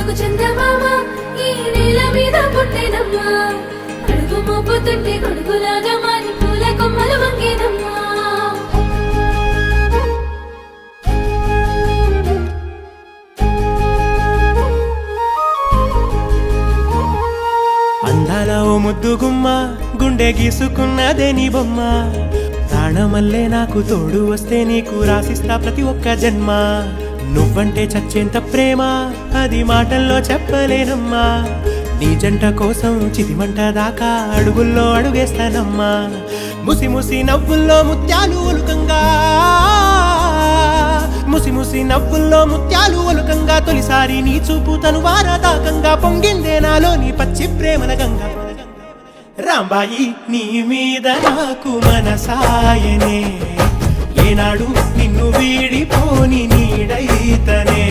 తెలుగు చందమామ ఈ నేల మీద పుట్టేనమ్మా అడుగు మోపుతుంటే గొడుగులాగా మారి పూల కొమ్మలు వంగేనమ్మా అందాల ఓ ముద్దు గుమ్మ గుండె గీసుకున్నదే నీ బొమ్మ ప్రాణమల్లే నాకు తోడు వస్తే నీకు రాసిస్తా ప్రతి ఒక్క జన్మ నువ్వంటే చచ్చేంత ప్రేమ అది మాటల్లో చెప్పలేనమ్మా నీ జంట కోసం చితిమంట దాకా అడుగుల్లో అడుగేస్తానమ్మా ముసి ముసి నవ్వుల్లో ముత్యాలు ఒలుకంగా ముసి ముసి నవ్వుల్లో ముత్యాలు ఒలుకంగా తొలిసారి నీ చూపు తను వారదాకంగా పొంగిందే నాలో నీ పచ్చి ప్రేమల గంగా రాంబాయి నీ మీద నాకు మనసాయనే ఏనాడు నిన్ను వీడిపోని నీడైతనే